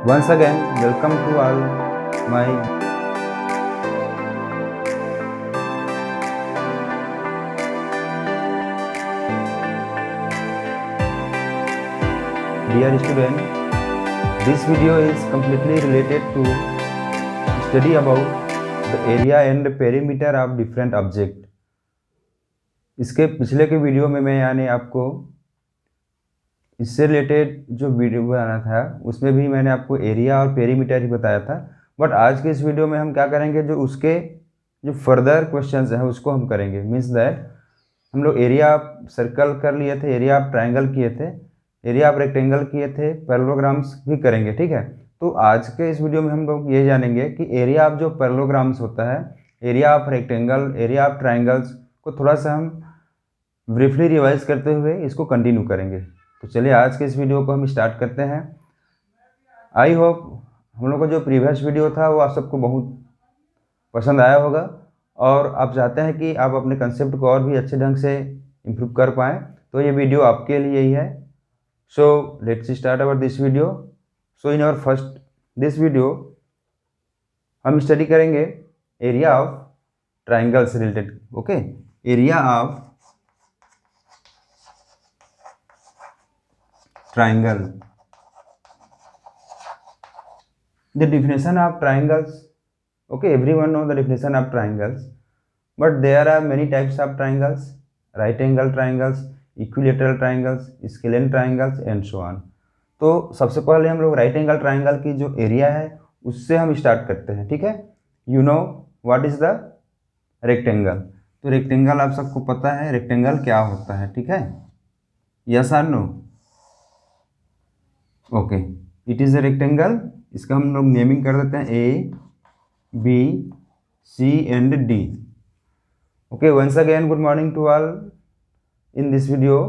Once again, welcome to all my dear student. This video is completely related to study about the area and perimeter of different object. इसके पिछले के video में मैं यानी आपको इससे रिलेटेड जो वीडियो बनाना था उसमें भी मैंने आपको एरिया और पेरीमीटर ही बताया था। बट आज के इस वीडियो में हम क्या करेंगे, जो उसके जो फर्दर क्वेश्चंस हैं उसको हम करेंगे। मीन्स दैट हम लोग एरिया ऑफ सर्कल कर लिए थे, एरिया ऑफ ट्रायंगल किए थे, एरिया ऑफ रेक्टेंगल किए थे, पैरेललोग्राम्स भी करेंगे। ठीक है, तो आज के इस वीडियो में हम लोग ये जानेंगे कि एरिया ऑफ जो पैरेललोग्राम्स होता है, area of rectangle, area of triangles को थोड़ा सा हम ब्रीफली रिवाइज करते हुए इसको कंटिन्यू करेंगे। तो चलिए आज के इस वीडियो को हम स्टार्ट करते हैं। आई होप हम लोग का जो प्रीवियस वीडियो था वो आप सबको बहुत पसंद आया होगा और आप चाहते हैं कि आप अपने कंसेप्ट को और भी अच्छे ढंग से इम्प्रूव कर पाएँ, तो ये वीडियो आपके लिए ही है। So let's start our this video. So in our first this video हम स्टडी करेंगे एरिया ऑफ ट्राइंगल से रिलेटेड। Okay, area of triangle. The definition of triangles. Okay, everyone know the definition of triangles, but there are many types of triangles: right angle triangles, equilateral triangles, scalene triangles and so on. तो सबसे पहले हम लोग right angle triangle की जो area है उससे हम स्टार्ट करते हैं। ठीक है, you know what is the rectangle. तो रेक्टेंगल आप सबको पता है रेक्टेंगल क्या होता है। ठीक है, यस और no? Okay, it is a rectangle. इसका हम लोग नेमिंग कर देते हैं A B C and D. Okay, once again good morning to all. In this video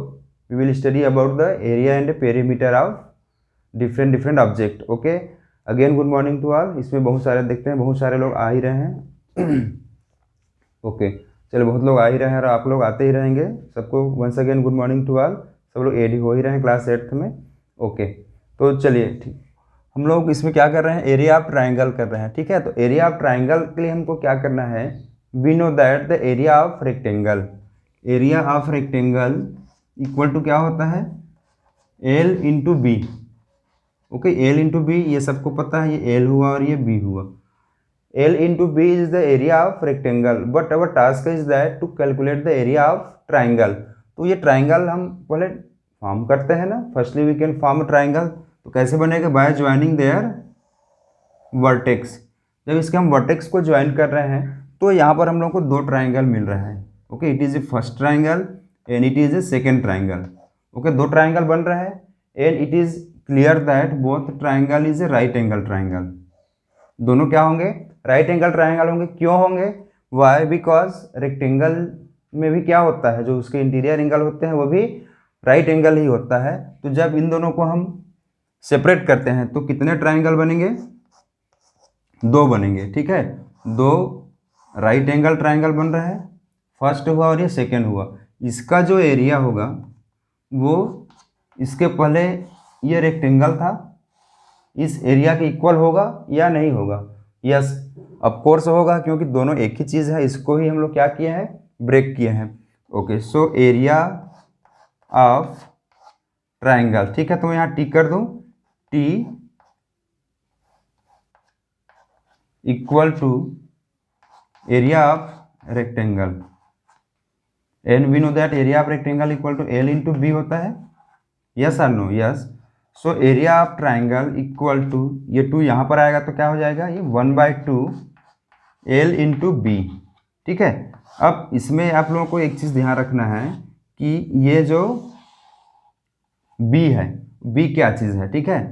we will study about the area and perimeter of different object. Okay, again good morning to all. इसमें बहुत सारे देखते हैं, बहुत सारे लोग आ ही रहे हैं। ओके, चलो बहुत लोग आ ही रहे हैं और आप लोग आते ही रहेंगे। सबको once again good morning to all. सब लोग एड हो ही रहे हैं क्लास 8th में। ओके, तो चलिए ठीक, हम लोग इसमें क्या कर रहे हैं, एरिया ऑफ ट्राइंगल कर रहे हैं। ठीक है, तो एरिया ऑफ ट्राइंगल के लिए हमको क्या करना है, we know that the area of rectangle, area of rectangle equal to क्या होता है, L into B. Okay, L into B ये सबको पता है, ये एल हुआ और ये बी हुआ। L into B is the area of rectangle, but our task is that to calculate the area of triangle. तो ये ट्राइंगल हम पहले फॉर्म करते हैं ना, firstly we can form triangle. तो कैसे बनेगा, बाय ज्वाइनिंग देयर वर्टेक्स। जब इसके हम वर्टेक्स को ज्वाइन कर रहे हैं तो यहाँ पर हम लोग को दो ट्राइंगल मिल रहा है। Okay, it is A first triangle and it is A second triangle. Okay, दो ट्राइंगल बन रहा है and it is clear that both triangle is a right angle triangle. दोनों क्या होंगे, राइट एंगल ट्राइंगल होंगे। क्यों होंगे, वाई, बिकॉज रेक्टेंगल में भी क्या होता है, जो उसके इंटीरियर एंगल होते हैं वो भी राइट एंगल ही होता है। तो जब इन दोनों को हम सेपरेट करते हैं तो कितने ट्राइंगल बनेंगे, दो बनेंगे। ठीक है, दो राइट एंगल ट्राइंगल बन रहा है, फर्स्ट हुआ और ये सेकेंड हुआ। इसका जो एरिया होगा वो इसके पहले ये रेक्टेंगल था, इस एरिया के इक्वल होगा या नहीं होगा, यस ऑफ कोर्स होगा, क्योंकि दोनों एक ही चीज़ है। इसको ही हम लोग क्या किए हैं, ब्रेक किए हैं। Okay, so area of triangle. ठीक है, तो मैं यहाँ टी कर दूँ, T equal to area of rectangle and we know that area of rectangle equal to L into B होता है। यस और no, yes. So area of triangle equal to, ये टू यहाँ पर आएगा तो क्या हो जाएगा, ये 1/2 एल इंटू बी। ठीक है, अब इसमें आप लोगों को एक चीज़ ध्यान रखना है कि ये जो बी है, बी क्या चीज़ है। ठीक है,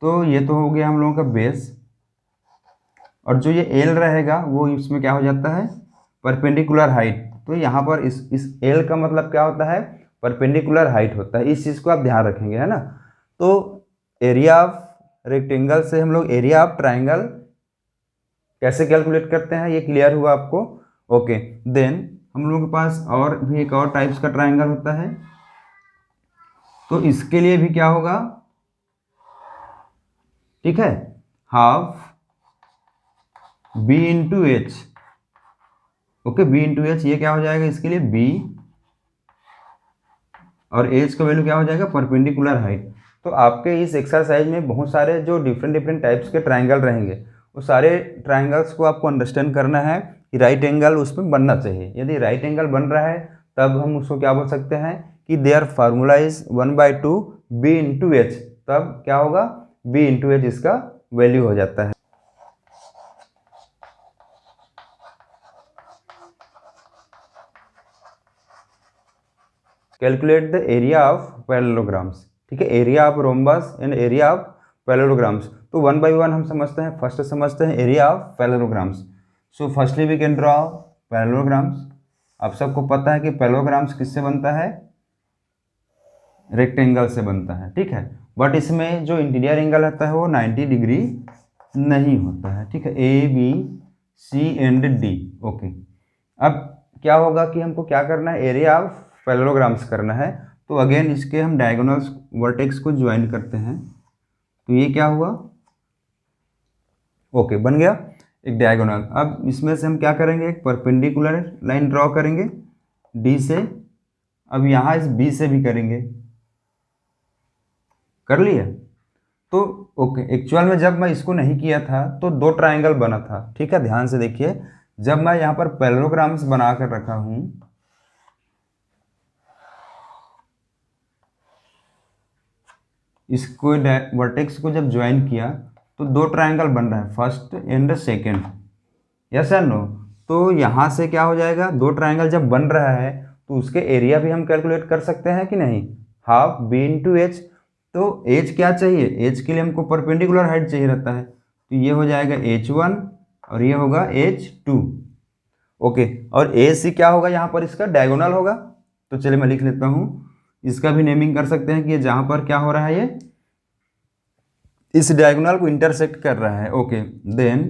तो ये तो हो गया हम लोगों का बेस, और जो ये एल रहेगा वो इसमें क्या हो जाता है, परपेंडिकुलर हाइट। तो यहाँ पर इस एल का मतलब क्या होता है, परपेंडिकुलर हाइट होता है। इस चीज़ को आप ध्यान रखेंगे, है ना। तो एरिया ऑफ रेक्टेंगल से हम लोग एरिया ऑफ ट्राइंगल कैसे कैलकुलेट करते हैं, ये क्लियर हुआ आपको। ओके, देन हम लोगों के पास और भी एक और टाइप्स का ट्राइंगल होता है। तो इसके लिए भी क्या होगा, ठीक है, half B into H. Okay, B into H ये क्या हो जाएगा इसके लिए बी, और एच का वैल्यू क्या हो जाएगा परपेंडिकुलर हाइट। तो आपके इस एक्सरसाइज में बहुत सारे जो डिफरेंट डिफरेंट टाइप्स के ट्राइंगल रहेंगे, वो सारे ट्राइंगल्स को आपको अंडरस्टैंड करना है कि राइट एंगल उसमें बनना चाहिए। यदि राइट एंगल बन रहा है तब हम उसको क्या बोल सकते हैं कि their formula is 1/2 B into H. तब क्या होगा, बी इंटू एच इसका वैल्यू हो जाता है। Calculate the area of parallelograms. ठीक है, area of rhombus and area of parallelograms. तो 1 by 1 हम समझते हैं। फर्स्ट समझते हैं area of parallelograms. So firstly we can draw parallelograms. आप सबको पता है कि पैरेललोग्राम्स किससे बनता है, रेक्टेंगल से बनता है। ठीक है, बट इसमें जो इंटीरियर एंगल रहता है वो 90 डिग्री नहीं होता है। ठीक है, A B C and D. Okay, अब क्या होगा कि हमको क्या करना है, एरिया ऑफ पैरेललोग्राम्स करना है। तो अगेन इसके हम डायगोनल्स वर्टेक्स को ज्वाइन करते हैं। तो ये क्या हुआ, ओके बन गया एक डायगोनल। अब इसमें से हम क्या करेंगे, एक परपेंडिकुलर लाइन ड्रॉ करेंगे डी से। अब यहाँ इस बी से भी करेंगे, कर लिया। तो ओके, एक्चुअल में जब मैं इसको नहीं किया था तो दो ट्राइंगल बना था। ठीक है, ध्यान से देखिए, जब मैं यहाँ पर पैरेललोग्राम्स बना कर रखा हूँ, इसको वर्टेक्स को जब ज्वाइन किया तो दो ट्राइंगल बन रहा है, first and second. Yes and no. तो यहाँ से क्या हो जाएगा, दो ट्राइंगल जब बन रहा है तो उसके एरिया भी हम कैलकुलेट कर सकते हैं कि नहीं, हाफ बी इंटू एच। तो एच क्या चाहिए, एच के लिए हमको परपेंडिकुलर हाइट चाहिए रहता है। तो ये हो जाएगा H1 और ये होगा H2। ओके, और ए सी क्या होगा यहाँ पर, इसका डायगोनल होगा। तो चलिए मैं लिख लेता हूँ, इसका भी नेमिंग कर सकते हैं कि ये जहाँ पर क्या हो रहा है, ये इस डायगोनल को इंटरसेक्ट कर रहा है। Okay, then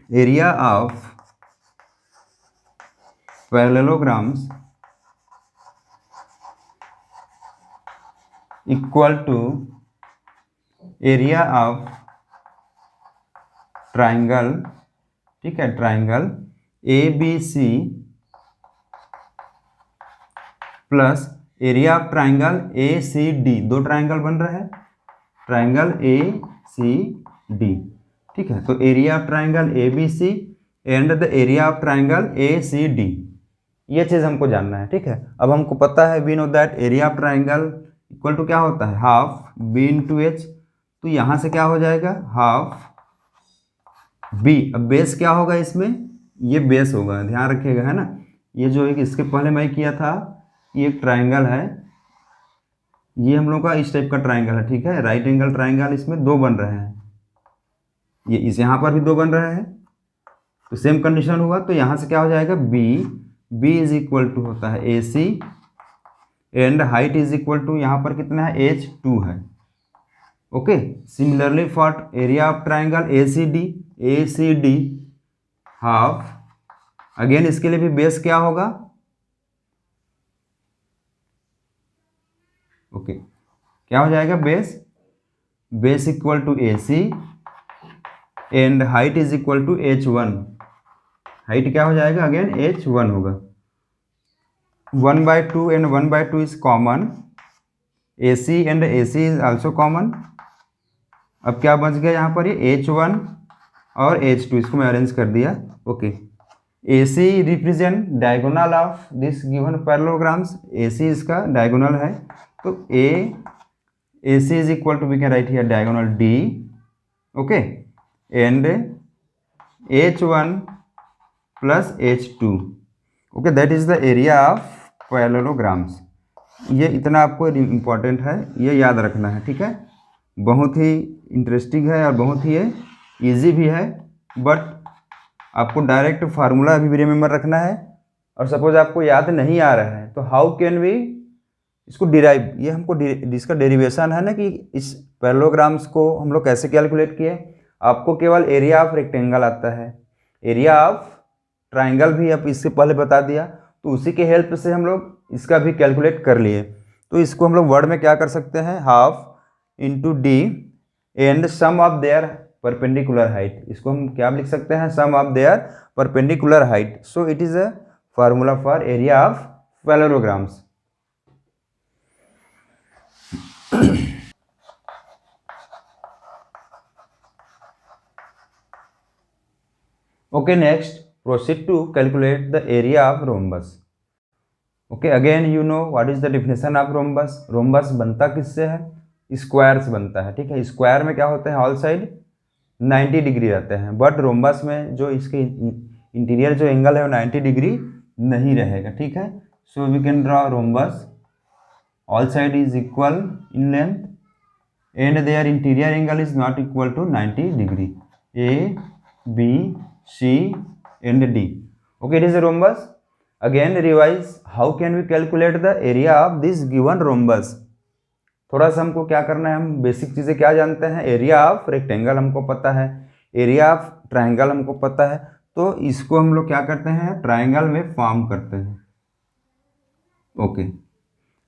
area of parallelograms equal to area of triangle. ठीक है, triangle A B C plus area of triangle A C D. दो ट्राइंगल बन रहा है, ट्राइंगल ए सी डी। ठीक है, तो area of triangle A B C and the area of triangle A C D, ये चीज़ हमको जानना है। ठीक है, अब हमको पता है, we know that area of triangle equal to क्या होता है, हाफ बी इंटू एच। तो यहाँ से क्या हो जाएगा, हाफ बी। अब बेस क्या होगा इसमें, ये बेस होगा, ध्यान रखिएगा, है ना। ये जो एक इसके पहले मैं किया था, ये एक ट्राइंगल है, ये हम लोग का इस टाइप का ट्राइंगल है। ठीक है, राइट एंगल ट्राइंगल, इसमें दो बन रहे हैं, ये इस यहाँ पर भी दो बन रहे हैं। तो सेम कंडीशन हुआ, तो यहाँ से क्या हो जाएगा, बी इज इक्वल टू होता है A C and height is equal to यहाँ पर कितना है, H2 है। Okay, similarly for area of triangle A C D half, again इसके लिए भी बेस क्या होगा, ओके क्या हो जाएगा, base equal to A C and height is equal to H1। Height क्या हो जाएगा, अगेन H1 होगा। 1/2 and 1/2 is common, AC and AC is also common. अब क्या बच गया यहाँ पर, ये H1 और H2, इसको मैं अरेंज कर दिया। Okay, AC represent diagonal of this given parallelograms, AC इसका डायगोनल है। तो AC is equal to, we can write here diagonal D। Okay, and H1 plus H2। Okay, that is the area of parallelograms. ये इतना आपको important है, ये याद रखना है। ठीक है, बहुत ही इंटरेस्टिंग है और बहुत ही ईजी भी है, बट आपको डायरेक्ट फार्मूला भी रिमेंबर रखना है। और सपोज आपको याद नहीं आ रहा है तो हाउ कैन वी इसको डिराइव, ये हमको इसका डेरिवेशन है ना, कि इस पैरेललोग्राम्स को हम लोग कैसे कैलकुलेट किए। आपको केवल एरिया ऑफ रेक्टेंगल आता है, एरिया ऑफ ट्राइंगल भी अब इससे पहले बता दिया, तो उसी के हेल्प से हम लोग इसका भी कैलकुलेट कर लिए। तो इसको हम लोग वर्ड में क्या कर सकते हैं, half into D and sum of their perpendicular height, इसको हम क्या लिख सकते हैं, sum of their perpendicular height. So it is a formula for area of parallelograms. Okay, next proceed to calculate the area of rhombus. Okay, again you know what is the definition of rhombus. rhombus बनता किससे है, square से बनता है, ठीक है। Square में क्या होते हैं, ऑल साइड 90 डिग्री रहते हैं, बट रोम्बस में जो इसके इंटीरियर जो एंगल है वो 90 डिग्री नहीं रहेगा, ठीक है। So we can draw rhombus, all side is equal in length and their interior angle is not equal to 90 degree, A B C and D. Okay, it is a rhombus. Again revise, how can we calculate the area of this given rhombus. थोड़ा सा हमको क्या करना है, हम basic चीज़ें क्या जानते हैं, एरिया ऑफ रेक्टेंगल हमको पता है, एरिया ऑफ ट्राइंगल हमको पता है, तो इसको हम लोग क्या करते हैं, ट्राइंगल में फॉर्म करते हैं। ओके,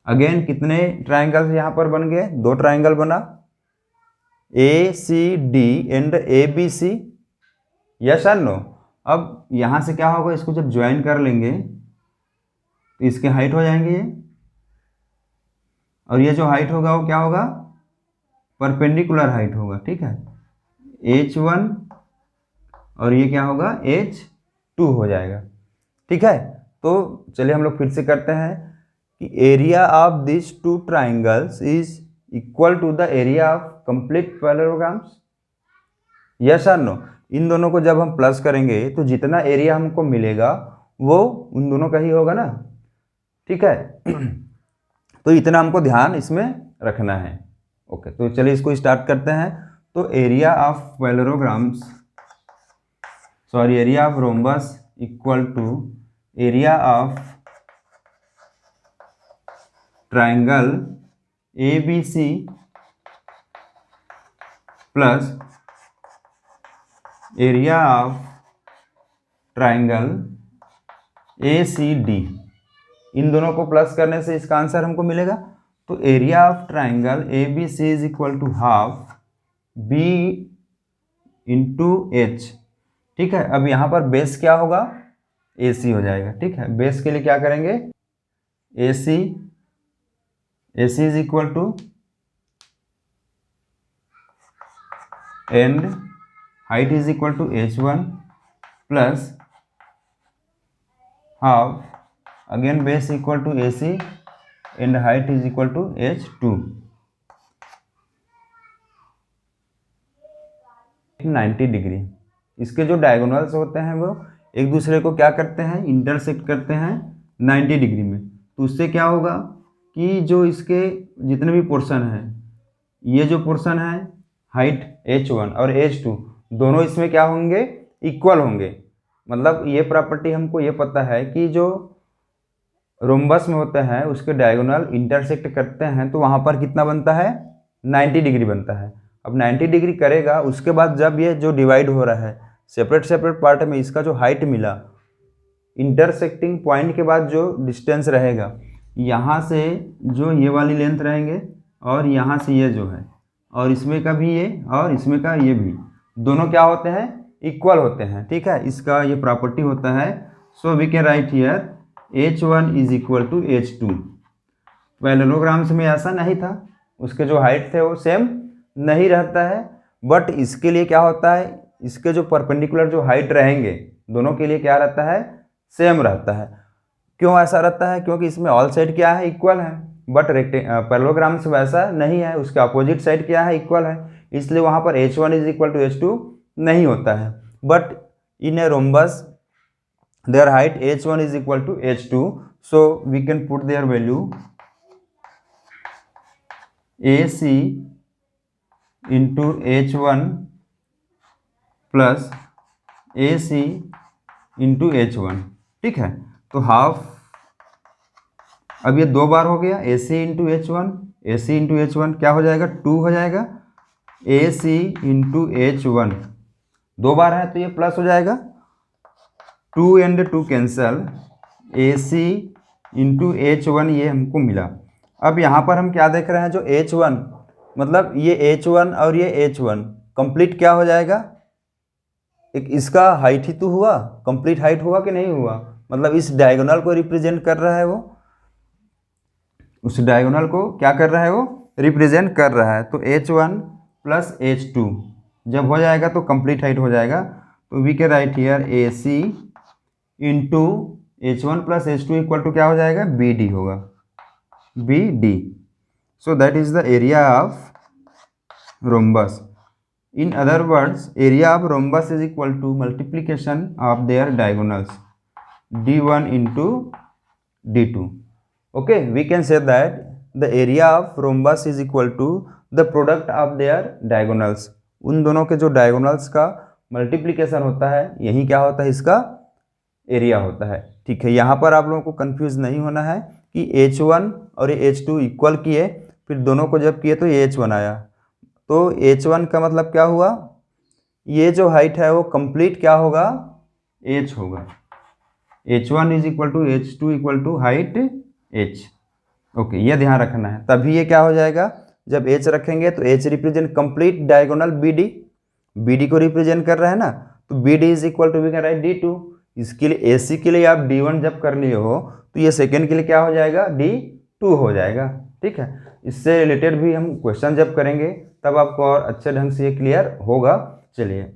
अगेन कितने ट्राइंगल्स यहाँ पर बन गए, 2 ट्राइंगल बना, ACD एंड ABC, यस और नो। अब यहाँ से क्या होगा, इसको जब ज्वाइन कर लेंगे तो इसके हाइट हो जाएंगे ये, और ये जो हाइट होगा वो क्या होगा, परपेंडिकुलर हाइट होगा, ठीक है, H1, और ये क्या होगा, H2 हो जाएगा, ठीक है। तो चलिए हम लोग फिर से करते हैं कि area of this 2 triangles is equal to the area of complete parallelograms, yes और नो। इन दोनों को जब हम प्लस करेंगे तो जितना एरिया हमको मिलेगा वो उन दोनों का ही होगा ना, ठीक है। तो इतना हमको ध्यान इसमें रखना है। ओके, तो चलिए इसको स्टार्ट करते हैं। तो area of parallelograms, sorry area of rhombus equal to area of triangle ABC plus area of triangle ACD। इन दोनों को प्लस करने से इसका आंसर हमको मिलेगा। तो area of triangle ABC is equal to half B into H, ठीक है। अब यहाँ पर बेस क्या होगा, AC हो जाएगा, ठीक है। बेस के लिए क्या करेंगे, AC is equal to and height is equal to H1 plus half, again base equal to AC and height is equal to H2, 90 degree. इसके जो डायगोनल्स होते हैं वो एक दूसरे को क्या करते हैं, इंटरसेक्ट करते हैं 90 डिग्री में। तो उससे क्या होगा कि जो इसके जितने भी पोर्शन हैं, ये जो पोर्शन है हाइट H1 और H2 दोनों इसमें क्या होंगे, इक्वल होंगे। मतलब ये प्रॉपर्टी हमको ये पता है कि जो रोम्बस में होते हैं उसके डायगोनल इंटरसेक्ट करते हैं तो वहाँ पर कितना बनता है, 90 डिग्री बनता है। अब 90 डिग्री करेगा, उसके बाद जब ये जो डिवाइड हो रहा है सेपरेट सेपरेट पार्ट में, इसका जो हाइट मिला इंटरसेक्टिंग पॉइंट के बाद जो डिस्टेंस रहेगा, यहाँ से जो ये वाली लेंथ रहेंगे और यहाँ से ये जो है, और इसमें का भी ये और इसमें का ये भी, दोनों क्या होते हैं, इक्वल होते हैं, ठीक है। इसका ये प्रॉपर्टी होता है। So we can write here H1 is equal to H2। Parallelograms में ऐसा नहीं था, उसके जो हाइट थे वो सेम नहीं रहता है, बट इसके लिए क्या होता है, इसके जो परपेंडिकुलर जो हाइट रहेंगे दोनों के लिए क्या रहता है, सेम रहता है। क्यों ऐसा रहता है, क्योंकि इसमें ऑल साइड क्या है, इक्वल है, बट पैरेललोग्राम्स वैसा नहीं है, उसके अपोजिट साइड क्या है, इक्वल है, इसलिए वहाँ पर H1 is equal to H2 नहीं होता है। But in a rhombus their height H1 is equal to H2, so we can put their value AC into H1 plus AC into H1, ठीक है। तो हाफ, अब ये 2 बार हो गया, AC into H1, AC into H1 क्या हो जाएगा, 2 हो जाएगा, AC into H1 2 बार है तो ये प्लस हो जाएगा, 2 and 2 cancel, AC into H1 ये हमको मिला। अब यहाँ पर हम क्या देख रहे हैं, जो H1 मतलब ये H1 और ये H1 कंप्लीट क्या हो जाएगा, एक इसका हाइट ही तो हुआ, कंप्लीट हाइट हुआ कि नहीं हुआ, मतलब इस डायगोनल को रिप्रेजेंट कर रहा है वो, उस डायगोनल को क्या कर रहा है वो, रिप्रेजेंट कर रहा है। तो h1 प्लस h2 जब हो जाएगा तो कंप्लीट हाइट हो जाएगा। तो we can write here AC into h1 plus h2 equal to क्या हो जाएगा, BD होगा, BD। So that is the area of rhombus. In other words, area of rhombus is equal to multiplication of their diagonals d1 into d2. Okay, we can say that the area of rhombus is equal to the product of their diagonals. उन दोनों के जो diagonals का multiplication होता है, यही क्या होता है, इसका एरिया होता है। ठीक है, यहाँ पर आप लोगों को कंफ्यूज नहीं होना है कि h1 और ये h2 इक्वल किए, फिर दोनों को जब किए तो ये h1 आया, तो h1 का मतलब क्या हुआ, ये जो हाइट है वो कंप्लीट क्या होगा, h होगा, h1 is equal to h2 equal to height h। Okay, ये ध्यान रखना है, तभी ये क्या हो जाएगा, जब h रखेंगे तो h represent complete diagonal BD को रिप्रेजेंट कर रहा है ना, तो BD is equal to we can write D2। इसके लिए AC के लिए आप D1 जब कर लिए हो तो ये सेकेंड के लिए क्या हो जाएगा, D2 हो जाएगा। ठीक है, इससे रिलेटेड भी हम क्वेश्चन जब करेंगे तब आपको और अच्छे ढंग से ये क्लियर होगा। चलिए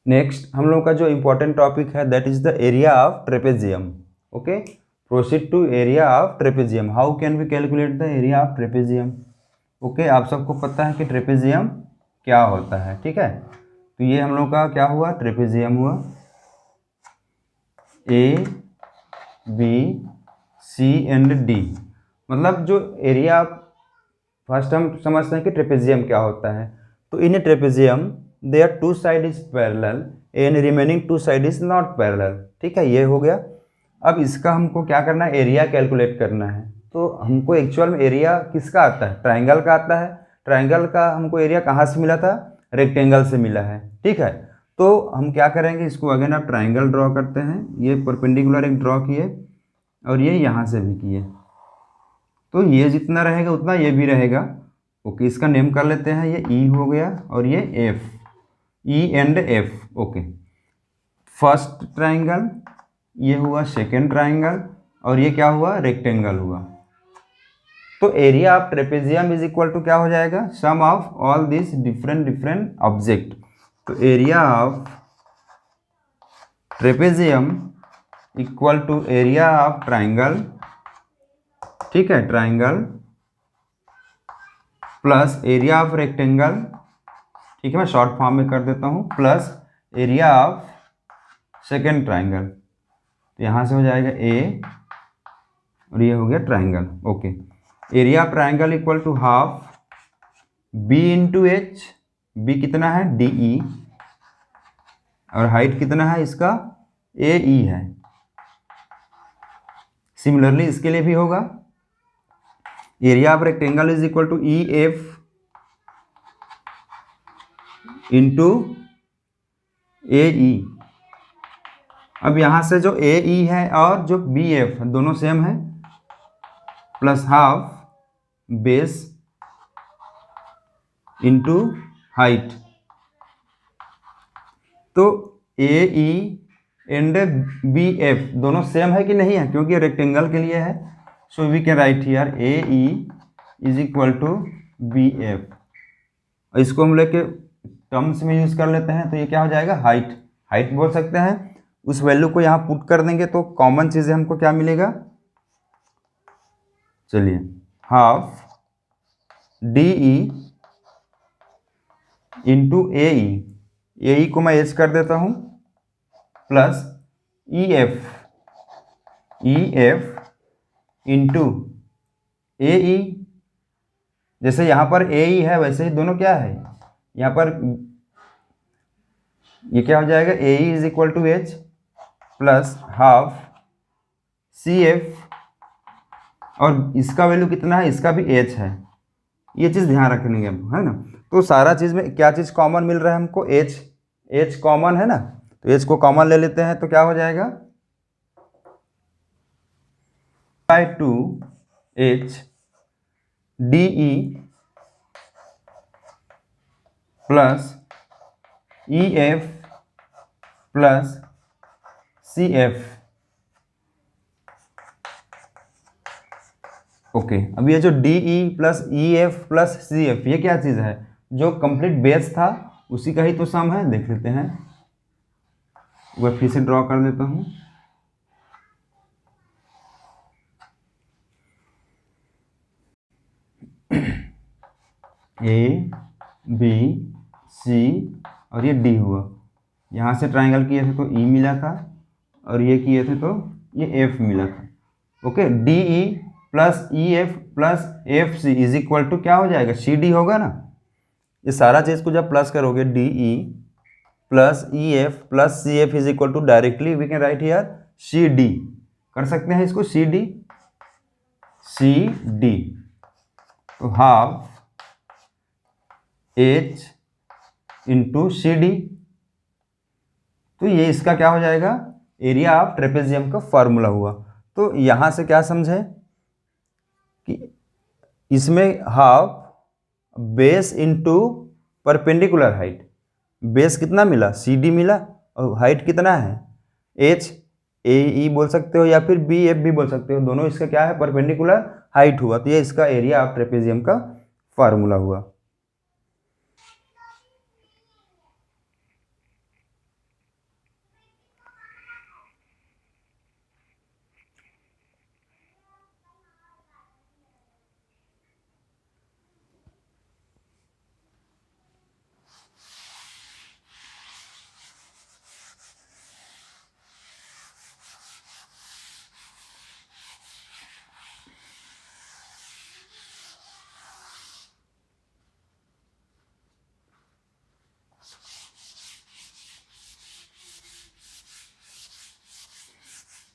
नेक्स्ट हम लोग का जो इम्पोर्टेंट टॉपिक है that is the area of trapezium. Okay, proceed to area of trapezium. How can we calculate the area of trapezium. Okay, आप सबको पता है कि ट्रेपेजियम क्या होता है। ठीक है, तो ये हम लोग का क्या हुआ, ट्रेपेजियम हुआ, A B C and D। मतलब जो एरिया, फर्स्ट हम समझते हैं कि ट्रेपेजियम क्या होता है। तो in trapezium their two side is parallel and remaining two side is not parallel. ठीक है, ये हो गया। अब इसका हमको क्या करना है, एरिया कैलकुलेट करना है। तो हमको एक्चुअल में एरिया किसका आता है, ट्राइंगल का आता है। ट्राइंगल का हमको एरिया कहाँ से मिला था, रेक्टेंगल से मिला है। ठीक है, तो हम क्या करेंगे, इसको अगेन आप ट्राइंगल ड्रॉ करते हैं, ये परपेंडिकुलर एक ड्रॉ किए और ये यहाँ से भी किए, तो ये जितना रहेगा उतना ये भी रहेगा। ओके, इसका नेम कर लेते हैं, ये E हो गया और ये F, E and F। Okay, first triangle ये हुआ, सेकेंड ट्राइंगल, और ये क्या हुआ, रेक्टेंगल हुआ। तो area of trapezium is equal to क्या हो जाएगा, sum of all this different object. तो area of trapezium equal to area of triangle. ठीक है, triangle plus area of rectangle. ठीक है, मैं शॉर्ट फॉर्म में कर देता हूँ, plus area of second triangle. तो यहाँ से हो जाएगा A और ये हो गया triangle. Okay, area of triangle equal to half B into H। B कितना है, DE, और हाइट कितना है इसका, AE है। सिमिलरली इसके लिए भी होगा, area of rectangle is equal to EF into AE। अब यहाँ से जो AE है और जो BF दोनों सेम है, plus half base into height. तो AE एंड BF दोनों सेम है कि नहीं है, क्योंकि रेक्टेंगल के लिए है। So we can write here AE is equal to BF। इसको हम लेके टर्म्स में यूज कर लेते हैं, तो ये क्या हो जाएगा, हाइट बोल सकते हैं। उस वैल्यू को यहाँ पुट कर देंगे तो कॉमन चीजें हमको क्या मिलेगा, चलिए, हाफ DE इंटू AE को मैं एच कर देता हूँ, प्लस EF इंटू AE। जैसे यहाँ पर AE है वैसे ही दोनों क्या है, यहाँ पर ये क्या हो जाएगा, AE is equal to H plus half CF, और इसका वैल्यू कितना है, इसका भी H है। ये चीज़ ध्यान रखेंगे हम, है ना। तो सारा चीज़ में क्या चीज़ कॉमन मिल रहा है हमको, H एच कॉमन है ना, तो एच को कॉमन ले लेते हैं तो क्या हो जाएगा, by 2 H D E plus E F plus C F. Okay, अब ये जो D E plus E F plus C F ये क्या चीज़ है, जो कंप्लीट बेस था उसी का ही तो सम है। देख लेते हैं, वह फिर से ड्रॉ कर देता हूँ। ए बी सी और ये डी हुआ, यहाँ से ट्राइंगल किए थे तो ई मिला था, और ये किए थे तो ये एफ मिला था। Okay, D E plus E F plus F C is equal to क्या हो जाएगा, सी डी होगा ना। ये सारा चीज़ को जब प्लस करोगे, D E plus E F plus C F is equal to directly we can write here C D, कर सकते हैं इसको सी डी, सी डी। तो half H into C D, तो ये इसका क्या हो जाएगा, एरिया ऑफ ट्रेपेजियम का फॉर्मूला हुआ। तो यहाँ से क्या समझे कि इसमें half base into perpendicular height, base कितना मिला, सी डी मिला, और हाइट कितना है, एच ए ई बोल सकते हो या फिर बी एफ भी बोल सकते हो, दोनों इसका क्या है, परपेंडिकुलर हाइट हुआ। तो ये इसका एरिया ऑफ ट्रेपेजियम का फॉर्मूला हुआ।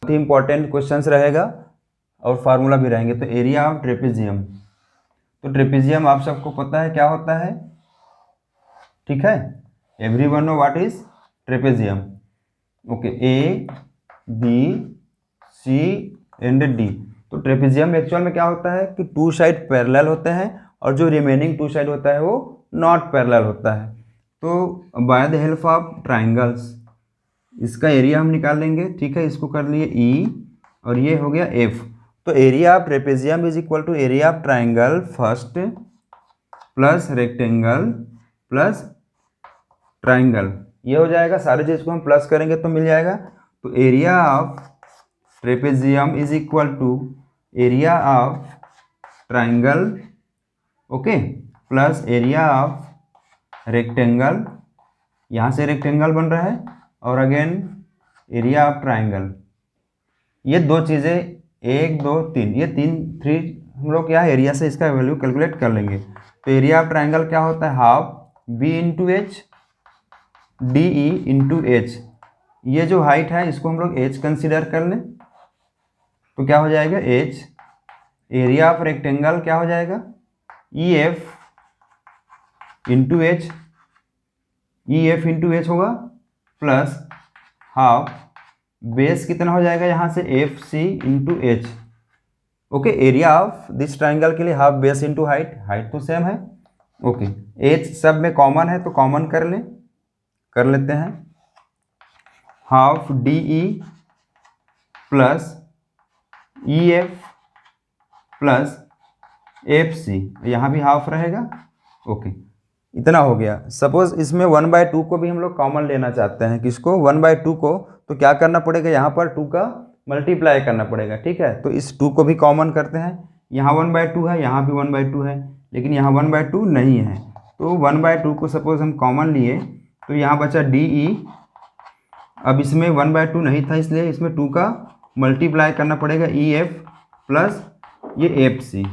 इंपॉर्टेंट क्वेश्चंस रहेगा और फार्मूला भी रहेंगे। तो एरिया ऑफ ट्रेपेजियम, तो ट्रेपेजियम आप सबको पता है क्या होता है, ठीक है, everyone know what is trapezium. Okay, A B C and D. तो ट्रेपेजियम एक्चुअल में क्या होता है कि टू साइड पैरेलल होते हैं और जो रिमेनिंग टू साइड होता है वो नॉट पैरेलल होता है। तो by the help of triangles इसका एरिया हम निकाल लेंगे, ठीक है, इसको कर लिए ई और ये हो गया एफ। तो area of trapezium is equal to area of triangle first plus rectangle plus triangle, ये हो जाएगा। सारे चीज़ को हम प्लस करेंगे तो मिल जाएगा। तो area of trapezium is equal to area of triangle, okay, plus area of rectangle, यहाँ से रेक्टेंगल बन रहा है, और अगेन एरिया ऑफ ट्राइंगल। ये दो चीज़ें, 1 2 3, ये 3 हम लोग क्या एरिया से इसका वैल्यू कैलकुलेट कर लेंगे। तो एरिया ऑफ ट्राइंगल क्या होता है, half B into H D E into H. ये जो हाइट है इसको हम लोग एच कंसिडर कर लें, तो क्या हो जाएगा एच। एरिया ऑफ रेक्टेंगल क्या हो जाएगा, E F into H, E F into H होगा, प्लस हाफ बेस कितना हो जाएगा यहाँ से F C into H. Okay, area of this triangle के लिए half base into height, height तो सेम है। ओके, एच सब में कॉमन है तो कॉमन कर लेते हैं, half D E plus E F plus F C, यहाँ भी हाफ रहेगा। ओके, इतना हो गया। सपोज इसमें 1/2 को भी हम लोग कॉमन लेना चाहते हैं, किसको, 1/2 को, तो क्या करना पड़ेगा, यहाँ पर 2 का मल्टीप्लाई करना पड़ेगा, ठीक है। तो इस 2 को भी कॉमन करते हैं, यहाँ 1/2 है, यहाँ भी 1/2 है, लेकिन यहाँ 1/2 नहीं है। तो 1/2 को सपोज हम कॉमन लिए तो यहाँ बचा डी ई। अब इसमें 1/2 नहीं था इसलिए इसमें 2 का मल्टीप्लाई करना पड़ेगा, ई एफ प्लस ये एफ सी।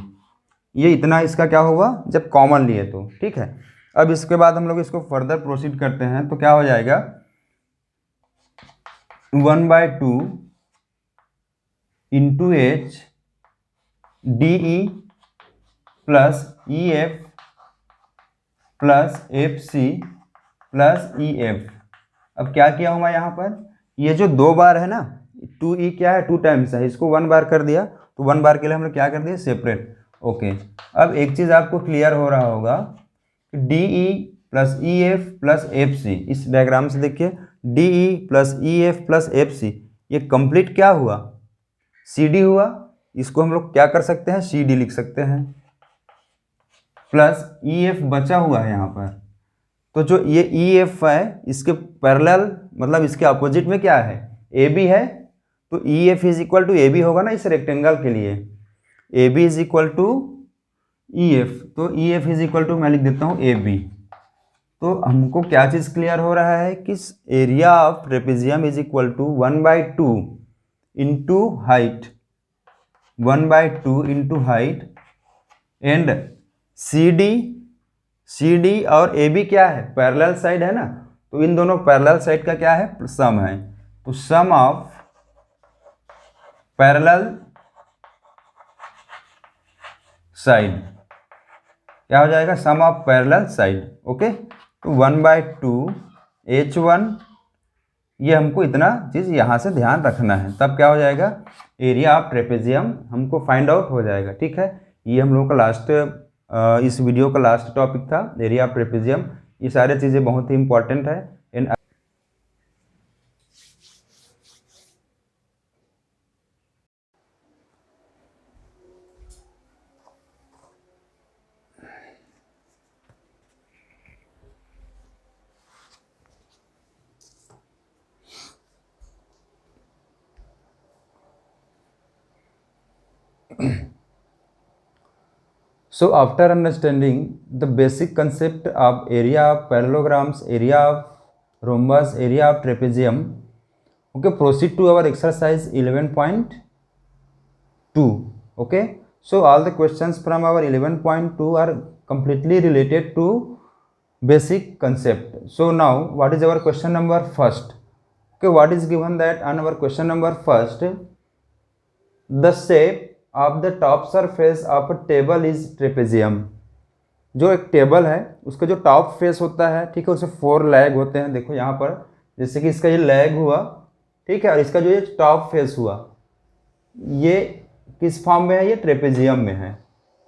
ये इतना इसका क्या होगा जब कॉमन लिए तो, ठीक है। अब इसके बाद हम लोग इसको फर्दर प्रोसीड करते हैं, तो क्या हो जाएगा, 1/2 into H D E plus E F plus F C plus E F. अब क्या किया हूँ मैं यहाँ पर, ये जो 2 बार है ना, 2e क्या है 2 टाइम्स है, इसको 1 बार कर दिया, तो 1 बार के लिए हमने क्या कर दिया सेपरेट। ओके, अब एक चीज़ आपको क्लियर हो रहा होगा, D E plus E F plus F C, इस डायग्राम से देखिए D E plus E F plus F C, ये कंप्लीट क्या हुआ, सी डी हुआ। इसको हम लोग क्या कर सकते हैं, सी डी लिख सकते हैं, प्लस ई एफ बचा हुआ है यहाँ पर। तो जो ये ई एफ है इसके पैरेलल, मतलब इसके अपोजिट में क्या है, ए बी है, तो E F is equal to A B होगा ना इस रेक्टेंगल के लिए, A B is equal to E F, तो E F is equal to मैं लिख देता हूँ ए बी। तो हमको क्या चीज़ क्लियर हो रहा है कि area of trapezium is equal to 1/2 into height, 1/2 into height, and C D और ए बी क्या है, पैरेलल साइड है ना, तो इन दोनों पैरेलल साइड का क्या है, सम है। तो सम ऑफ पैरेलल साइड क्या हो जाएगा, sum of parallel side. Okay, तो 1/2 H1, ये हमको इतना चीज़ यहाँ से ध्यान रखना है, तब क्या हो जाएगा, एरिया ऑफ ट्रेपेजियम हमको फाइंड आउट हो जाएगा। ठीक है, ये हम लोग का लास्ट, इस वीडियो का लास्ट टॉपिक था, एरिया ऑफ ट्रेपेजियम। ये सारी चीज़ें बहुत ही इंपॉर्टेंट है। And so after understanding the basic concept of area of parallelograms, area of rhombus, area of trapezium, okay, proceed to our exercise 11.2. okay, so all the questions from our 11.2 are completely related to basic concept. So now what is our question number first? Okay, what is given that on our question number first, the shape of the top surface of a table is trapezium. जो एक table है उसका जो top face होता है, ठीक है, उसे 4 लेग होते हैं। देखो यहाँ पर, जैसे कि इसका ये लेग हुआ, ठीक है, और इसका जो ये टॉप फेस हुआ, ये किस फॉर्म में है, ये ट्रेपेजियम में है।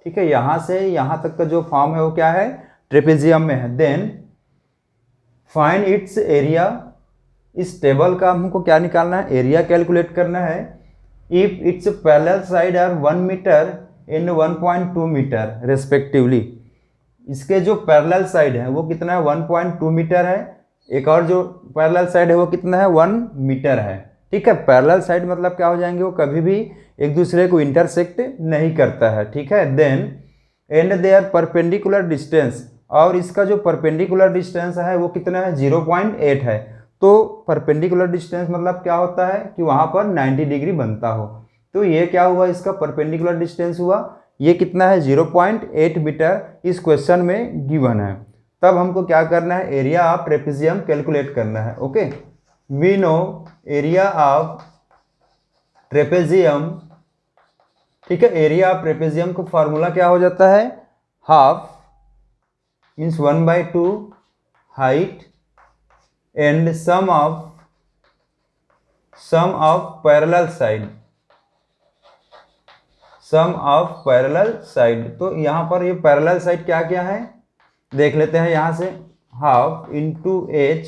ठीक है, यहाँ से यहाँ तक का जो फॉर्म है वो क्या है, ट्रेपेजियम में है। देन फाइंड इट्स एरिया, इस टेबल का हमको क्या निकालना है, एरिया कैलकुलेट करना है। if its parallel side are 1 meter and 1.2 metre respectively, इसके जो पैरेलल साइड है वो कितना है, 1.2 मीटर है, एक और जो पैरेलल साइड है वो कितना है, 1 मीटर है। ठीक है, पैरेलल साइड मतलब क्या हो जाएंगे, वो कभी भी एक दूसरे को इंटरसेक्ट नहीं करता है। ठीक है, then and their perpendicular distance, और इसका जो परपेंडिकुलर डिस्टेंस है वो कितना है, 0.8 है। तो परपेंडिकुलर डिस्टेंस मतलब क्या होता है कि वहाँ पर 90 डिग्री बनता हो। तो ये क्या हुआ, इसका परपेंडिकुलर डिस्टेंस हुआ, ये कितना है, 0.8 मीटर इस क्वेश्चन में गिवन है। तब हमको क्या करना है, एरिया ऑफ ट्रेपेजियम कैलकुलेट करना है। Okay, we know area of trapezium, ठीक है, एरिया ऑफ ट्रेपेजियम का फॉर्मूला क्या हो जाता है, half means 1/2 height and sum of parallel side, sum of parallel side। तो यहाँ पर ये पैरेलल साइड क्या क्या है देख लेते हैं यहाँ से, हाफ इंटू एच।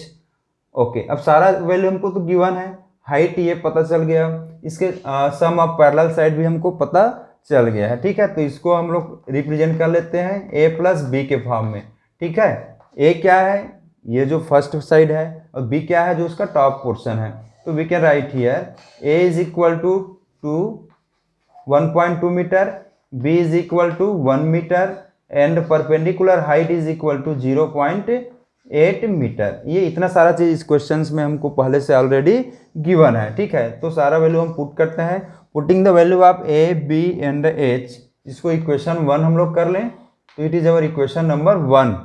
ओके, अब सारा वैल्यू हमको तो गिवन है, हाइट ये पता चल गया, इसके सम ऑफ पैरेलल साइड भी हमको पता चल गया है। ठीक है, तो इसको हम लोग रिप्रेजेंट कर लेते हैं ए प्लस बी के फॉर्म में। ठीक है, ए क्या है, ये जो फर्स्ट साइड है, और बी क्या है, जो उसका टॉप पोर्शन है। तो we can write here A is equal to 1.2 meter, B is equal to 1 meter, and perpendicular height is equal to 0.8 meter. ये इतना सारा चीज इस क्वेश्चन में हमको पहले से ऑलरेडी गिवन है। ठीक है, तो सारा वैल्यू हम पुट करते हैं, putting the value of A B and H, इसको इक्वेशन 1 हम लोग कर लें, तो it is our equation number 1।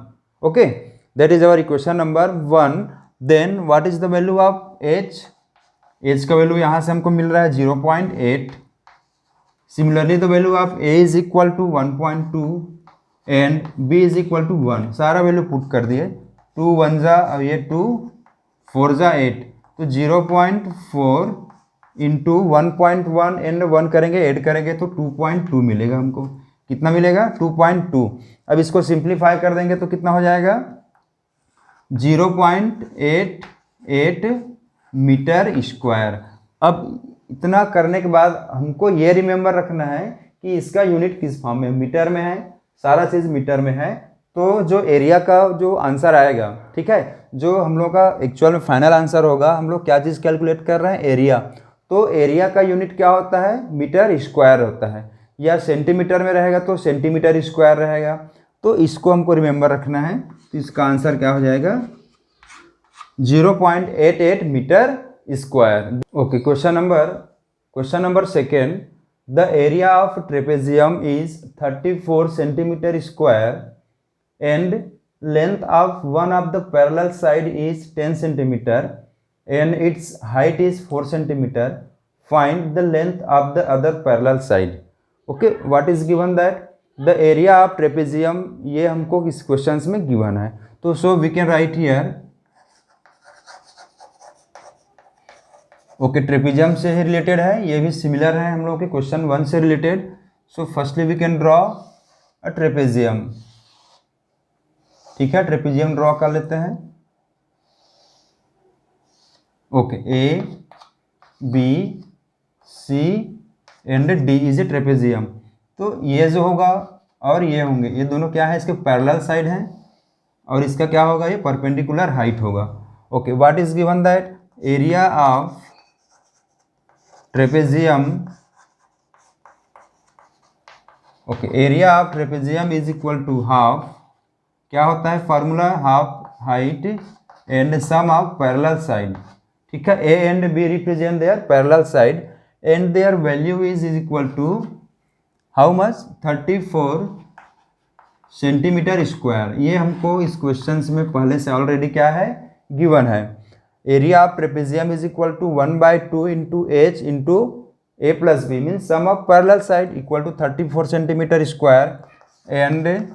ओके, that is our equation number 1। then what is the value of h, h का वैल्यू यहाँ से हमको मिल रहा है 0.8। similarly the value of a is equal to 1.2 and b is equal to 1। सारा value put कर दिए, 2 1 जा, और ये 2 4 जा 8, तो 0.4 इंटू 1.1 एंड 1 करेंगे, ऐड करेंगे तो 2.2 मिलेगा हमको। कितना मिलेगा? 2.2। अब इसको सिंप्लीफाई कर देंगे तो कितना हो जाएगा? 0.88 मीटर स्क्वायर। अब इतना करने के बाद हमको ये रिमेंबर रखना है कि इसका यूनिट किस फॉर्म में, मीटर में है, सारा चीज़ मीटर में है। तो जो एरिया का जो आंसर आएगा, ठीक है, जो हम लोग का एक्चुअल में फाइनल आंसर होगा, हम लोग क्या चीज़ कैलकुलेट कर रहे हैं? एरिया। तो एरिया का यूनिट क्या होता है? मीटर स्क्वायर होता है, या सेंटीमीटर में रहेगा तो सेंटीमीटर स्क्वायर रहेगा। तो इसको हमको रिमेंबर रखना है। तो इसका आंसर क्या हो जाएगा? 0.88 meter square. Okay, question number second, the area of trapezium is 34 centimeter square and length of one of the parallel side is 10 centimeter and its height is 4 centimeter. Find the length of the other parallel side. Okay, what is given that the area of trapezium, ये हमको इस questions में given है। तो so we can write here, okay, trapezium से ही related है, ये भी सिमिलर है हम लोग के क्वेश्चन 1 से रिलेटेड। So firstly we can draw a trapezium. ठीक है, ट्रेपेजियम ड्रॉ कर लेते हैं। Okay, A B C and D is a trapezium. तो ये जो होगा और ये होंगे, ये दोनों क्या है? इसके पैरेलल साइड हैं, और इसका क्या होगा? ये परपेंडिकुलर हाइट होगा। Okay, what is given that area of trapezium, okay, area of trapezium is equal to half, क्या होता है formula? Half height and sum of parallel side. ठीक है, A and B represent their parallel side and their value is equal to how much? 34 centimeter square. ये हमको इस question में पहले से ऑलरेडी क्या है? गिवन है। Area of trapezium is equal to 1/2 into H into A plus B, means sum of parallel side equal to 34 centimeter square and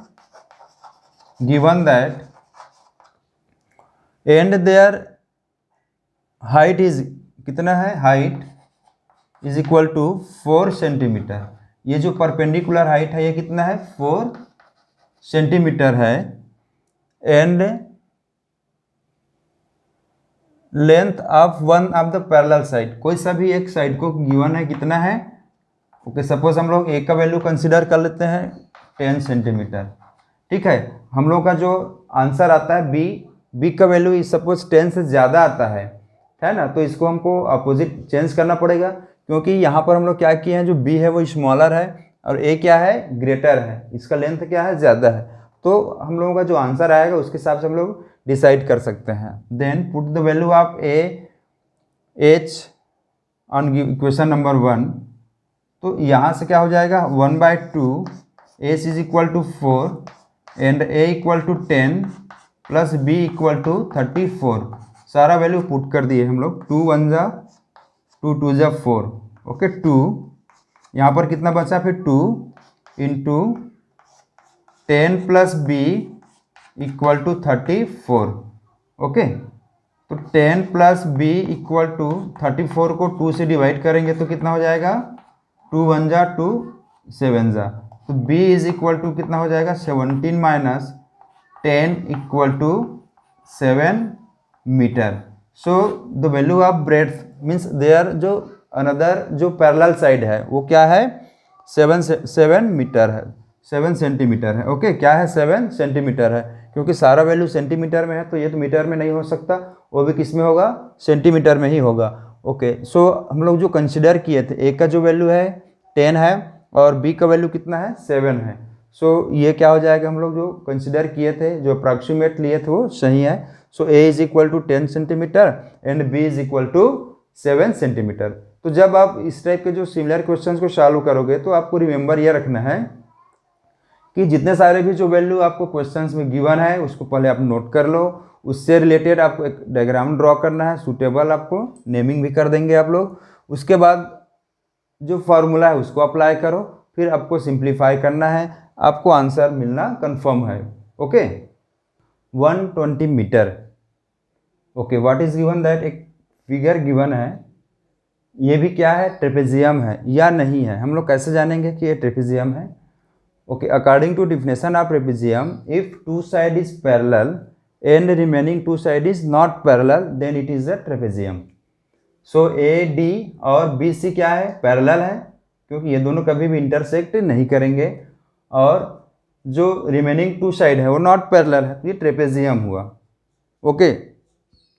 given that and their height is कितना है? Height is equal to 4 centimeter. ये जो perpendicular height है ये कितना है? 4 centimetre है। And length of one of the parallel side, कोई सा भी एक साइड को गिवन है, कितना है? ओके, सपोज हम लोग ए का वैल्यू कंसिडर कर लेते हैं 10 सेंटीमीटर। ठीक है, हम लोग का जो आंसर आता है बी का वैल्यू सपोज 10 से ज़्यादा आता है ना, तो इसको हमको अपोजिट चेंज करना पड़ेगा, क्योंकि यहाँ पर हम लोग क्या किए हैं, जो बी है वो स्मॉलर है और ए क्या है? ग्रेटर है, इसका लेंथ क्या है? ज़्यादा है। तो हम लोगों का जो आंसर आएगा उसके हिसाब से हम लोग डिसाइड कर सकते हैं। Then put the value of A H on equation number 1। तो यहाँ से क्या हो जाएगा? 1/2 H is equal to 4 and A equal to 10 plus B equal to 34। सारा वैल्यू पुट कर दिए हम लोग। 2 1 जा 2 2 जा 4। ओके, 2 यहाँ पर कितना बचा? फिर 2 into 10 plus B equal to 34। Okay, तो 10 प्लस बी इक्वल टू 34 को 2 से डिवाइड करेंगे तो कितना हो जाएगा? 2 1 जा 2 7 जा, तो b इज इक्वल टू कितना हो जाएगा? 17 minus 10 equal to 7 meter. So the value of breadth means their जो अनदर जो पैरेलल साइड है वो क्या है? 7 मीटर है, 7 सेंटीमीटर है। ओके, क्या है? 7 सेंटीमीटर है, क्योंकि सारा वैल्यू सेंटीमीटर में है तो ये तो मीटर में नहीं हो सकता, वो भी किस में होगा? सेंटीमीटर में ही होगा। ओके, सो हम लोग जो कंसिडर किए थे, ए का जो वैल्यू है 10 है और बी का वैल्यू कितना है? 7 है। सो ये क्या हो जाएगा? हम लोग जो कंसिडर किए थे, जो अप्रॉक्सीमेट लिए थे वो सही है। So A is equal to 10 centimetre and B is equal to 7 centimetre. तो जब आप इस टाइप के जो सिमिलर क्वेश्चंस को सॉल्व करोगे तो आपको रिमेंबर ये रखना है कि जितने सारे भी जो वैल्यू आपको क्वेश्चंस में गिवन है उसको पहले आप नोट कर लो, उससे रिलेटेड आपको एक डायग्राम ड्रॉ करना है, सूटेबल आपको नेमिंग भी कर देंगे आप लोग। उसके बाद जो फार्मूला है उसको अप्लाई करो, फिर आपको सिंप्लीफाई करना है, आपको आंसर मिलना कंफर्म है। Okay, 120 meter okay, what is given that, एक फिगर गिवन है, ये भी क्या है, ट्रेपेजियम है या नहीं है, हम लोग कैसे जानेंगे कि ये ट्रेपेजियम है। Okay, according to definition of trapezium, if two side is parallel and remaining two side is not parallel then it is a trapezium. So A D और बी सी क्या है, पैरेलल है, क्योंकि ये दोनों कभी भी इंटरसेक्ट नहीं करेंगे, और जो रिमेनिंग टू साइड है वो नॉट पैरेलल है, तो ये ट्रेपेजियम हुआ। ओके,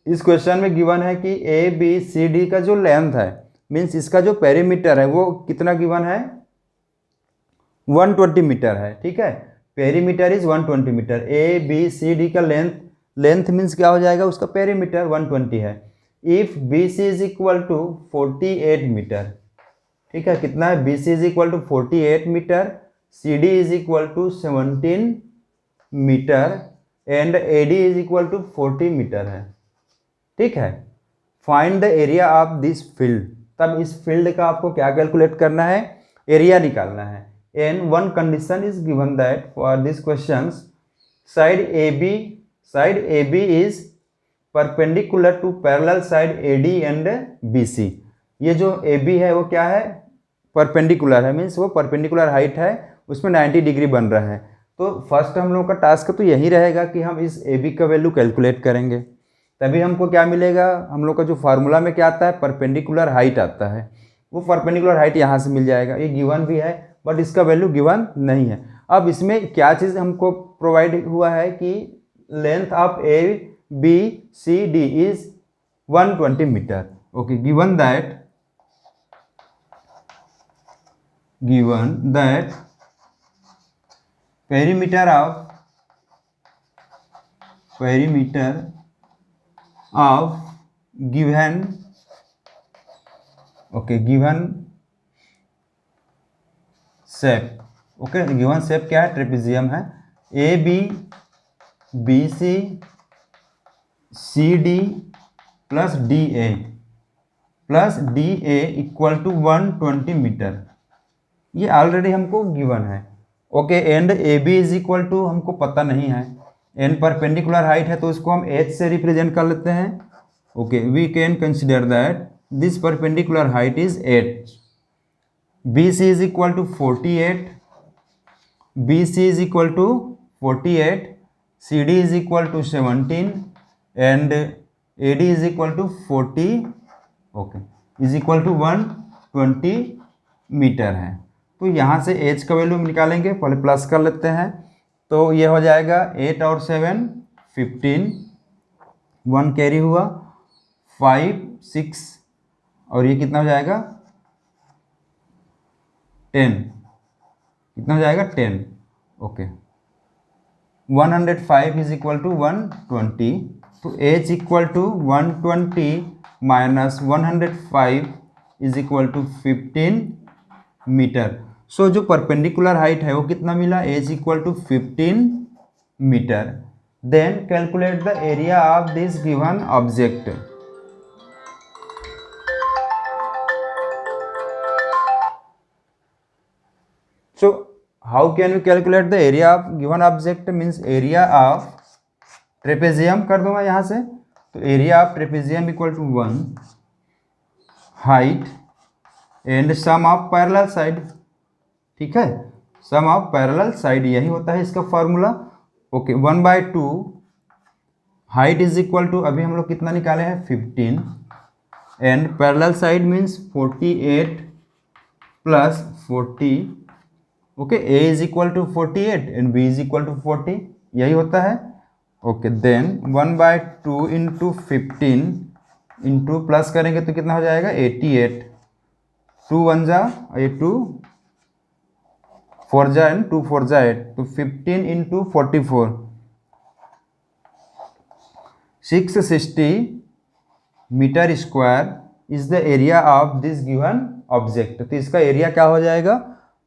इस क्वेश्चन में गिवन है कि ए बी सी डी का जो लेंथ है, मीन्स इसका जो पेरीमीटर है वो कितना गिवन है, 120 मीटर है। ठीक है, perimeter is 120 meter, A B C D का लेंथ मीन्स क्या हो जाएगा, उसका पेरीमीटर 120 है। If B C is equal to 48 meter, ठीक है, कितना है, B C is equal to 48 meter, C D is equal to 17 meter and A D is equal to 40 meter है। ठीक है, find the area of this field, तब इस field का आपको क्या कैलकुलेट करना है, एरिया निकालना है। And one condition is given that for this question, side A B is perpendicular to parallel side A D and B C. ये जो ए बी है वो क्या है, परपेंडिकुलर है, मीन्स वो परपेंडिकुलर हाइट है, उसमें 90 डिग्री बन रहा है। तो फर्स्ट हम लोग का टास्क तो यही रहेगा कि हम इस ए बी का वैल्यू कैलकुलेट करेंगे, तभी हमको क्या मिलेगा, हम लोग का जो फार्मूला में क्या आता है, परपेंडिकुलर हाइट आता है, वो परपेंडिकुलर हाइट यहाँ से मिल जाएगा। ये गिवन भी है बट इसका वैल्यू गिवन नहीं है। अब इसमें क्या चीज़ हमको प्रोवाइड हुआ है कि length of A B C D is 120 meter. Okay, given that perimeter of given shape. Okay, given shape क्या है, ट्रेपेजियम है, A B B C C D plus D A equal to 120 meter, ये already हमको given है। Okay, and A B is equal to हमको पता नहीं है, एंड परपेंडिकुलर हाइट है तो इसको हम एच से रिप्रेजेंट कर लेते हैं। Okay, we can consider that this perpendicular height is 8। B C is equal to 48, C D is equal to 17 and A D is equal to 40, okay, is equal to 120 meter है। तो यहाँ से H का value निकालेंगे, पहले plus कर लेते हैं, तो ये हो जाएगा 8 और 7 15, 1 कैरी हुआ, 5 6 और ये कितना हो जाएगा 10, कितना हो जाएगा 10। ओके, 105 इज इक्वल टू 120, तो H equal to 120 minus 105 is equal to 15 metre. So जो परपेंडिकुलर हाइट है वो कितना मिला, H equal to 15 metre. Then calculate the area of this given object. So how can we calculate the area of given object, means area of trapezium कर दूंगा यहाँ से, तो area of trapezium equal to 1 height and sum of parallel side. ठीक है, सम of parallel side, यही होता है इसका फॉर्मूला। Okay, 1/2 height is equal to, अभी हम लोग कितना निकाले हैं 15, and parallel side means 48 plus 40। Okay, A is equal to 48 and B is equal to 40, यही होता है। Okay, then 1/2 into 15 into plus करेंगे तो कितना हो जाएगा 88, 2 1 जा, ये 2 4 जा एंड 2 4 जा 8, तो 15 into 44, 660 meter square is the area of this given object. तो इसका एरिया क्या हो जाएगा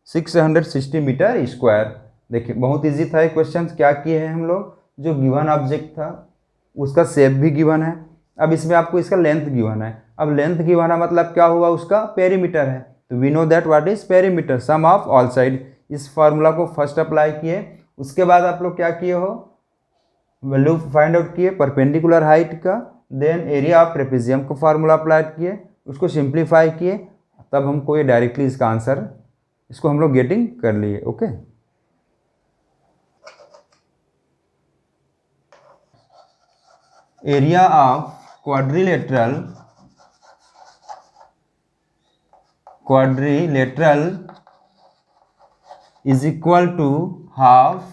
660 मीटर स्क्वायर। देखिए बहुत इजी था ये क्वेश्चन, क्या किए हैं हम लोग, जो गिवन ऑब्जेक्ट था उसका शेप भी गिवन है, अब इसमें आपको इसका लेंथ गिवन है। अब लेंथ गिवन है मतलब क्या हुआ, उसका पेरीमीटर है, तो we know that what is perimeter, sum of all side. इस फार्मूला को फर्स्ट अप्लाई किए, उसके बाद आप लोग क्या किए हो, वैल्यू फाइंड आउट किए परपेंडिकुलर हाइट का, देन एरिया ऑफ ट्रेपेजियम का फार्मूला अप्लाई किए, उसको सिंप्लीफाई किए, तब हमको ये डायरेक्टली इसका आंसर, इसको हम लोग गेटिंग कर लिए। Okay, area of quadrilateral is equal to half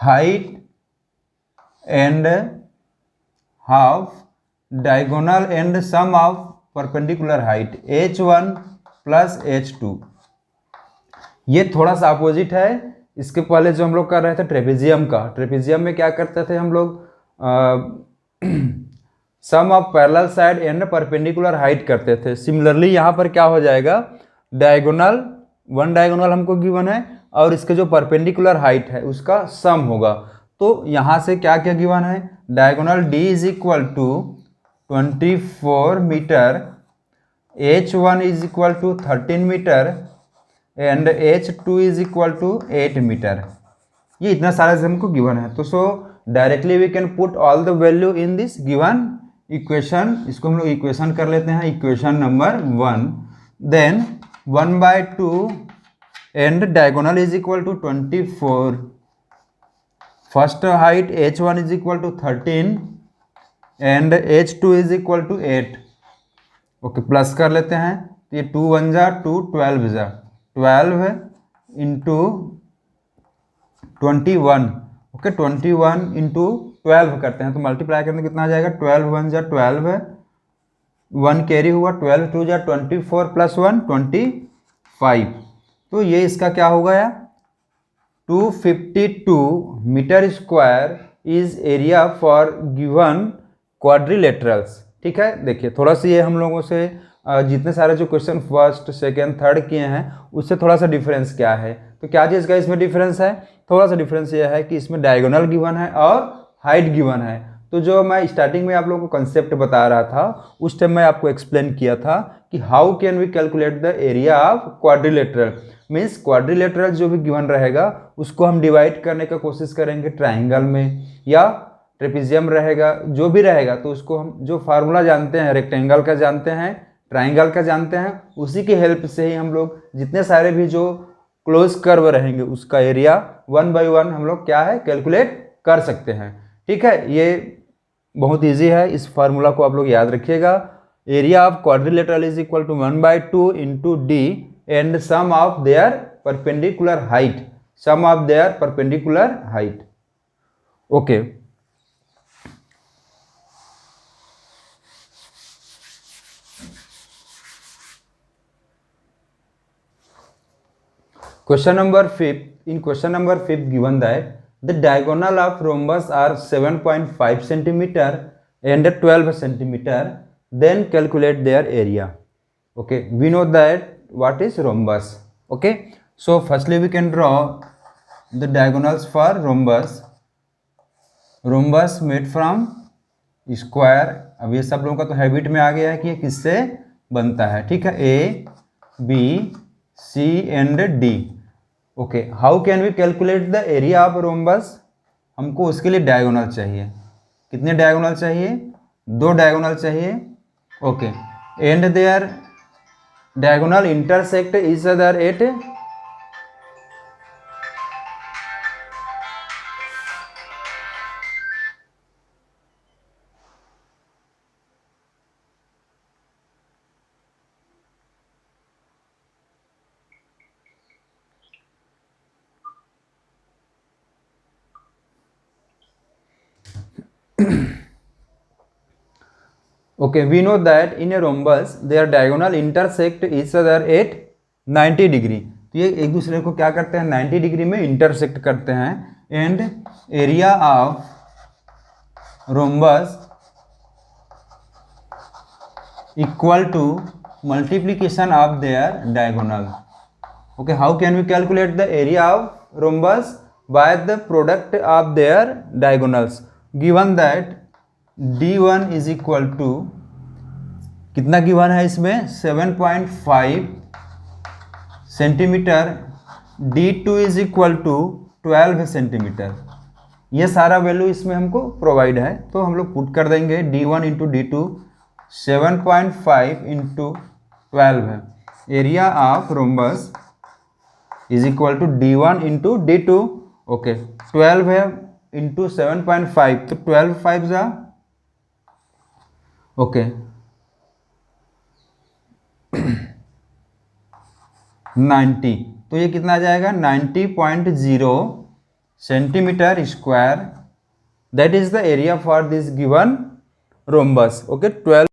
height and half diagonal and sum of perpendicular height h1 plus h2। ये थोड़ा सा अपोजिट है इसके पहले जो हम लोग कर रहे थे ट्रेपेजियम का। ट्रेपेजियम में क्या करते थे हम लोग, sum of parallel side and perpendicular height करते थे। सिमिलरली यहाँ पर क्या हो जाएगा, डायगोनल, वन डायगोनल हमको गिवन है और इसके जो परपेंडिकुलर हाइट है उसका सम होगा। तो यहाँ से क्या क्या गिवन है, diagonal d is equal to 24 meter, h1 is equal to 13 meter and h2 is equal to 8 meter. ये इतना सारा हमको गिवन है। तो so directly we can put all the value in this given equation. इसको हम लोग इक्वेशन कर लेते हैं, equation number 1। Then 1/2 and diagonal is equal to 24, first height h1 is equal to 13 and h2 is equal to 8। Okay, plus कर लेते हैं, तो ये 2 1 जा 2, 12 जा 12 इंटू 21। ओके, 21 इंटू 12 करते हैं तो मल्टीप्लाई करने कितना आ जाएगा, 12 1 जा 12, 1 कैरी हुआ, 12 2 जा 24 प्लस 1 25। तो ये इसका क्या होगा यार, 252 meter square is area for given quadrilaterals. ठीक है, देखिए थोड़ा सा ये हम लोगों से जितने सारे जो क्वेश्चन फर्स्ट सेकेंड थर्ड किए हैं उससे थोड़ा सा डिफरेंस क्या है। तो क्या चीज़ का इसमें डिफरेंस है, थोड़ा सा डिफरेंस ये है कि इसमें डायगोनल गिवन है और हाइट गिवन है। तो जो मैं स्टार्टिंग में आप लोगों को कंसेप्ट बता रहा था उस टाइम मैं आपको एक्सप्लेन किया था कि how can we calculate the area of quadrilateral. Means quadrilateral जो भी गिवन रहेगा उसको हम डिवाइड करने का कोशिश करेंगे ट्राइंगल में या ट्रेपेजियम रहेगा, जो भी रहेगा तो उसको हम जो फार्मूला जानते हैं रेक्टेंगल का जानते हैं, ट्राइंगल का जानते हैं, उसी की हेल्प से ही हम लोग जितने सारे भी जो क्लोज कर्व रहेंगे उसका एरिया 1 by 1 हम लोग क्या है कैलकुलेट कर सकते हैं। ठीक है, ये बहुत इजी है, इस फार्मूला को आप लोग याद रखिएगा। Area of quadrilateral is equal to 1/2 into D and sum of their perpendicular height, sum of their perpendicular height. Okay, question number 5, in question number 5 given that the diagonal of rhombus are 7.5 centimeter and 12 centimeter, then calculate their area. Okay, we know that what is rhombus. Okay, so firstly we can draw the diagonals for rhombus. Rhombus made from square। अब ये सब लोगों का तो habit में आ गया है कि ये किससे बनता है। ठीक है, A B C and D। Okay, how can we calculate the area of rhombus. हमको उसके लिए डायगोनल चाहिए। कितने डायगोनल चाहिए, 2 डायगोनल चाहिए। Okay, and their diagonal intersect each other at okay, we know that in a rhombus their diagonal intersect each other at 90 degree. तो ये एक दूसरे को क्या करते हैं, 90 डिग्री में इंटरसेक्ट करते हैं। And area of rhombus equal to multiplication of their diagonal. Okay, how can we calculate the area of rhombus by the product of their diagonals. Given that D1 is equal to कितना given है इसमें 7.5 centimeter, D2 is equal to 12 centimeter. ये सारा value इसमें हमको provide है, तो हम लोग पुट कर देंगे d1 इंटू D2 7.5 इंटू 12 है। Area of rhombus is equal to d1 into D2, okay 12 है इंटू 7.5, तो 12 5 जा ओके 90, तो ये कितना आ जाएगा 90.0 centimetre square, that is the area for this given rhombus. Okay 12